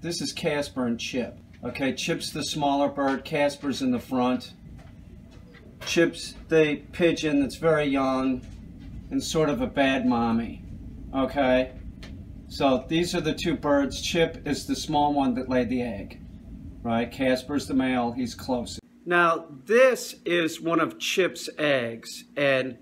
This is Casper and Chip. Okay, Chip's the smaller bird, Casper's in the front. Chip's the pigeon that's very young and sort of a bad mommy. Okay, so these are the two birds. Chip is the small one that laid the egg. Right, Casper's the male, he's closest. Now, this is one of Chip's eggs, and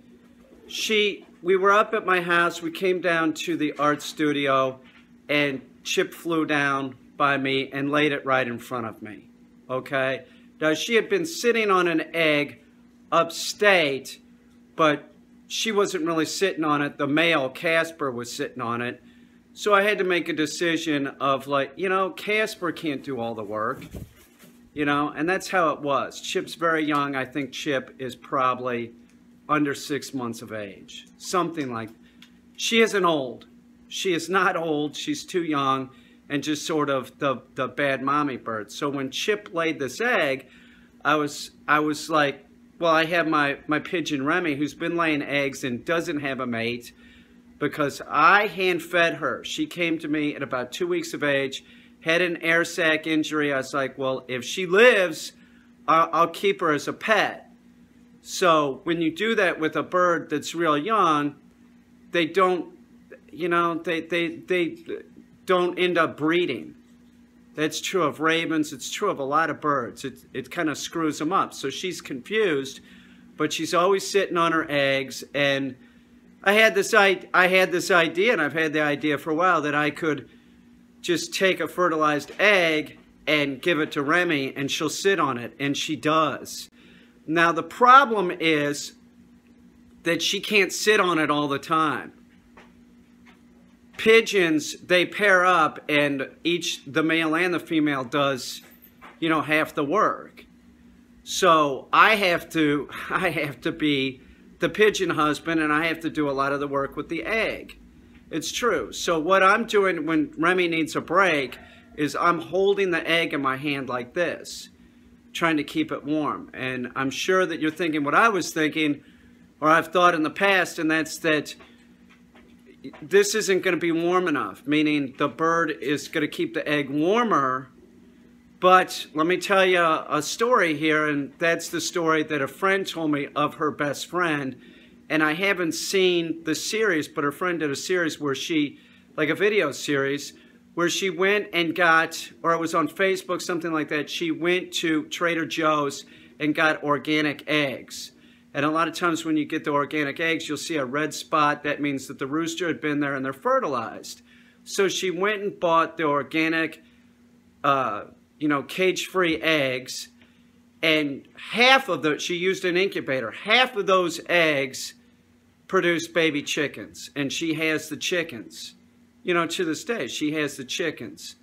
we were up at my house, we came down to the art studio, and Chip flew down by me and laid it right in front of me, okay? Now, she had been sitting on an egg upstate, but she wasn't really sitting on it. The male, Casper, was sitting on it. So I had to make a decision of like, you know, Casper can't do all the work, you know, and that's how it was. Chip's very young. I think Chip is probably under 6 months of age, something like. She isn't old. She is not old. She's too young and just sort of the bad mommy bird. So when Chip laid this egg, I was like, well, I have my pigeon Remy, who's been laying eggs and doesn't have a mate, because I hand-fed her. She came to me at about 2 weeks of age, had an air sac injury. I was like, well, if she lives, I'll keep her as a pet. So when you do that with a bird that's real young, they don't, you know, they don't end up breeding. That's true of ravens. It's true of a lot of birds. It kind of screws them up. So she's confused, but she's always sitting on her eggs. And I had this idea, and I've had the idea for a while, that I could just take a fertilized egg and give it to Remy, and she'll sit on it, and she does. Now, the problem is that she can't sit on it all the time. Pigeons, they pair up, and the male and the female does, you know, half the work. So I have to be the pigeon husband, and I have to do a lot of the work with the egg. It's true. So what I'm doing when Remy needs a break is I'm holding the egg in my hand like this, trying to keep it warm. And I'm sure that you're thinking what I was thinking, or I've thought in the past, and that's that this isn't going to be warm enough, meaning the bird is going to keep the egg warmer. But let me tell you a story here, and that's the story that a friend told me of her best friend. And I haven't seen the series, but her friend did a series where she, like a video series, where she went and got, or it was on Facebook, something like that, she went to Trader Joe's and got organic eggs. And a lot of times when you get the organic eggs, you'll see a red spot. That means that the rooster had been there and they're fertilized. So she went and bought the organic, you know, cage-free eggs, and half of she used an incubator. Half of those eggs produced baby chickens, and she has the chickens. You know, to this day, she has the chickens.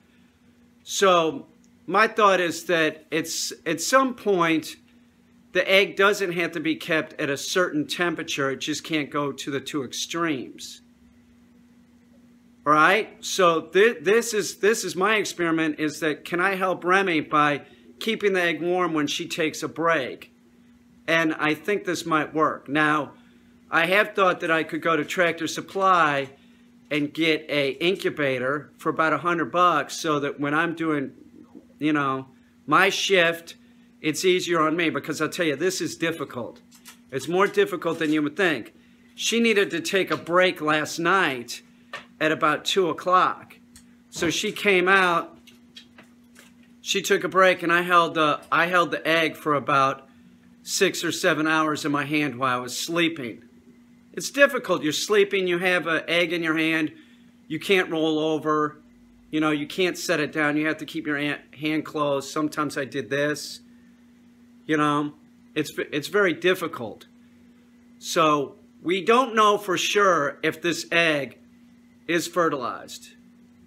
So my thought is that at some point, the egg doesn't have to be kept at a certain temperature. It just can't go to the two extremes. All right, so this is my experiment, is that can I help Remy by keeping the egg warm when she takes a break? And I think this might work. Now, I have thought that I could go to Tractor Supply and get a incubator for about $100, so that when I'm doing, you know, my shift, it's easier on me, because I'll tell you, this is difficult. It's more difficult than you would think. She needed to take a break last night at about 2 o'clock. So she came out, she took a break, and I held the egg for about 6 or 7 hours in my hand while I was sleeping. It's difficult. You're sleeping, you have an egg in your hand, you can't roll over, you know, you can't set it down, you have to keep your hand closed. Sometimes I did this, you know, it's very difficult. So we don't know for sure if this egg is fertilized.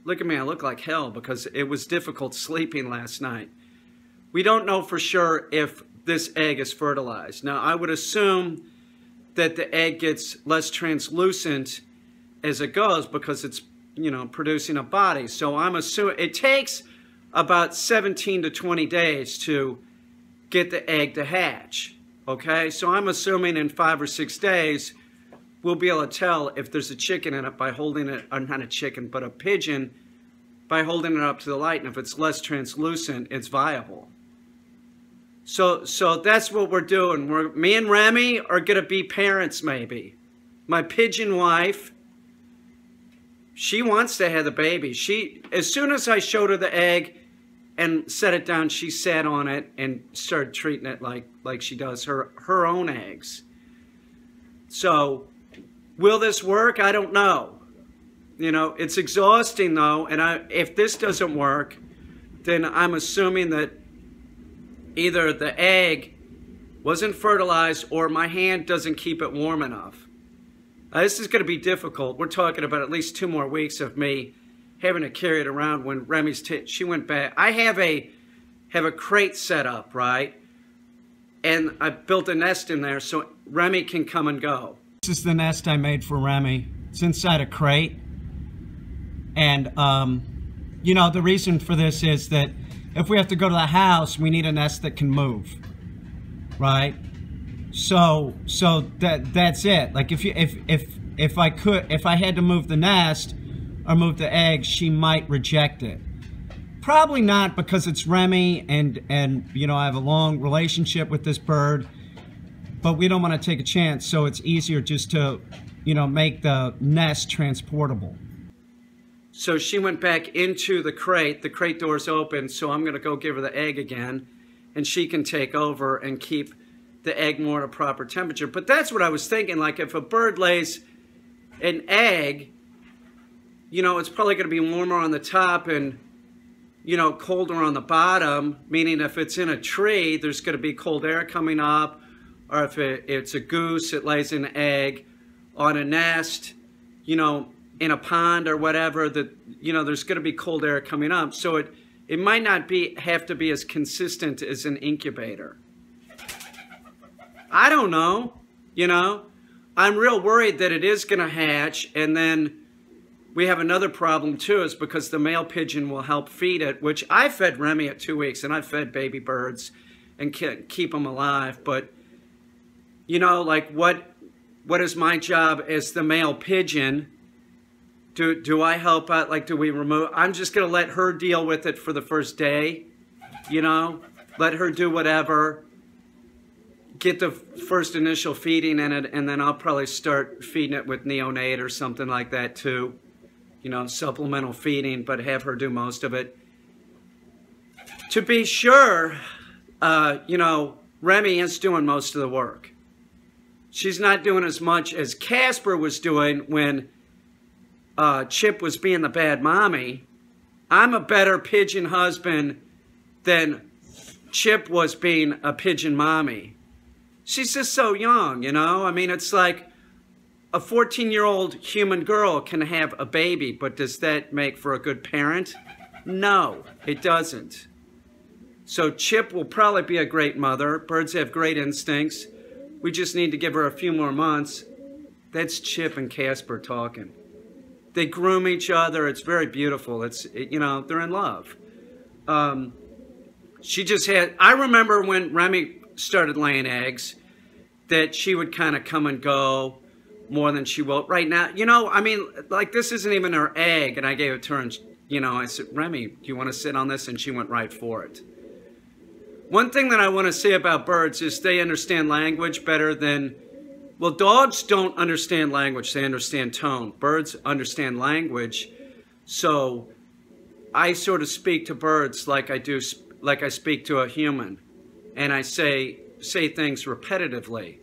Look at me, I look like hell because it was difficult sleeping last night. We don't know for sure if this egg is fertilized. Now, I would assume that the egg gets less translucent as it goes because it's, you know, producing a body. So I'm assuming it takes about 17 to 20 days to get the egg to hatch. Okay, so I'm assuming in 5 or 6 days, we'll be able to tell if there's a chicken in it by holding it, or not a chicken, but a pigeon by holding it up to the light, and if it's less translucent, it's viable. So that's what we're doing. Me and Remy are going to be parents, maybe. My pigeon wife, she wants to have the baby. As soon as I showed her the egg and set it down, she sat on it and started treating it like she does her own eggs. So, will this work? I don't know. You know, it's exhausting though, and if this doesn't work, then I'm assuming that either the egg wasn't fertilized or my hand doesn't keep it warm enough. This is going to be difficult. We're talking about at least 2 more weeks of me having to carry it around when Remy's she went back. I have a crate set up, right? And I built a nest in there so Remy can come and go. This is the nest I made for Remy. It's inside a crate. And, you know, the reason for this is that if we have to go to the house, we need a nest that can move, right? So that's it. Like if I had to move the nest or move the egg, she might reject it. Probably not, because it's Remy and you know, I have a long relationship with this bird, but we don't want to take a chance, so it's easier just to, you know, make the nest transportable. So she went back into the crate door's open, so I'm going to go give her the egg again, and she can take over and keep the egg more at a proper temperature. But that's what I was thinking, like if a bird lays an egg, you know, it's probably going to be warmer on the top and, you know, colder on the bottom, meaning if it's in a tree, there's going to be cold air coming up, or if it's a goose, it lays an egg on a nest, you know, in a pond or whatever, that, you know, there's going to be cold air coming up. So it might not have to be as consistent as an incubator. I don't know, you know. I'm real worried that it is going to hatch, and then we have another problem too, is because the male pigeon will help feed it, which I fed Remy at 2 weeks, and I've fed baby birds and keep them alive. But, you know, like what is my job as the male pigeon? Do I help out? Like, do we remove? I'm just going to let her deal with it for the first day, you know, let her do whatever, get the first initial feeding in it, and then I'll probably start feeding it with neonate or something like that too. You know, supplemental feeding, but have her do most of it. To be sure, you know, Remy is doing most of the work. She's not doing as much as Casper was doing when Chip was being the bad mommy. I'm a better pigeon husband than Chip was being a pigeon mommy. She's just so young, you know? I mean, it's like a 14-year-old human girl can have a baby, but does that make for a good parent? No, it doesn't. So Chip will probably be a great mother. Birds have great instincts. We just need to give her a few more months. That's Chip and Casper talking. They groom each other. It's very beautiful. You know, they're in love. She just had, I remember when Remy started laying eggs, that she would kind of come and go more than she will. Right now, you know, I mean, like, this isn't even her egg, and I gave it to her, and, you know, I said, Remy, do you want to sit on this? And she went right for it. One thing that I want to say about birds is they understand language better than, well, dogs don't understand language, they understand tone. Birds understand language, so I sort of speak to birds like I speak to a human, and I say things repetitively.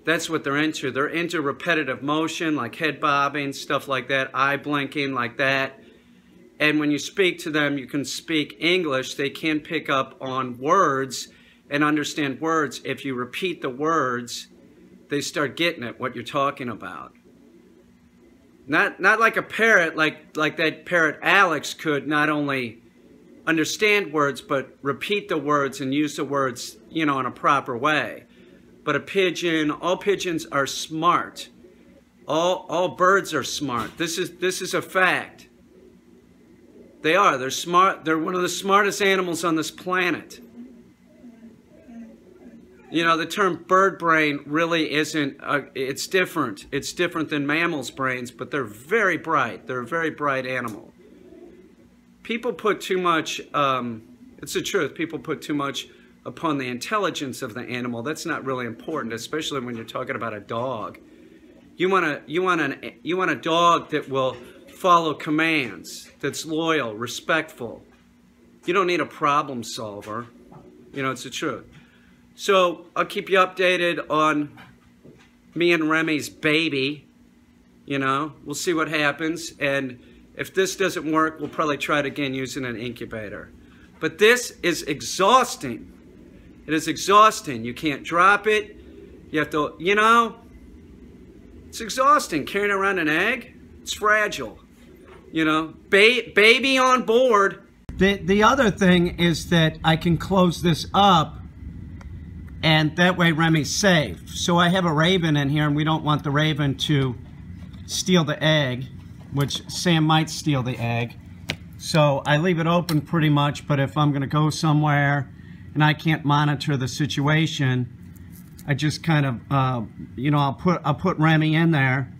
That's what they're into. They're into repetitive motion, like head bobbing, stuff like that, eye blinking like that. And when you speak to them, you can speak English. They can pick up on words and understand words. If you repeat the words, they start getting it, what you're talking about. Not like a parrot, like that parrot Alex could not only understand words, but repeat the words and use the words, you know, in a proper way. But a pigeon, all pigeons are smart. All birds are smart. This is a fact. They are. They're smart. They're one of the smartest animals on this planet. You know, the term bird brain really isn't, it's different. It's different than mammals' brains, but they're very bright. They're a very bright animal. people put too much, it's the truth, people put too much upon the intelligence of the animal. That's not really important, especially when you're talking about a dog. You want a dog that will follow commands, that's loyal, respectful. You don't need a problem solver. You know, it's the truth. So I'll keep you updated on me and Remy's baby. You know, we'll see what happens. And if this doesn't work, we'll probably try it again using an incubator. But this is exhausting. It is exhausting. You can't drop it. You have to, you know, it's exhausting carrying around an egg. It's fragile. You know, baby on board. The other thing is that I can close this up, and that way Remy's safe. So I have a raven in here, and we don't want the raven to steal the egg, which Sam might steal the egg. So I leave it open pretty much, but if I'm going to go somewhere and I can't monitor the situation, I just kind of, you know, I'll put Remy in there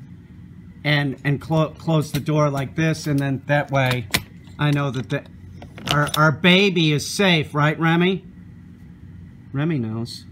and close the door like this, and then that way I know that our baby is safe, right, Remy? Remy knows.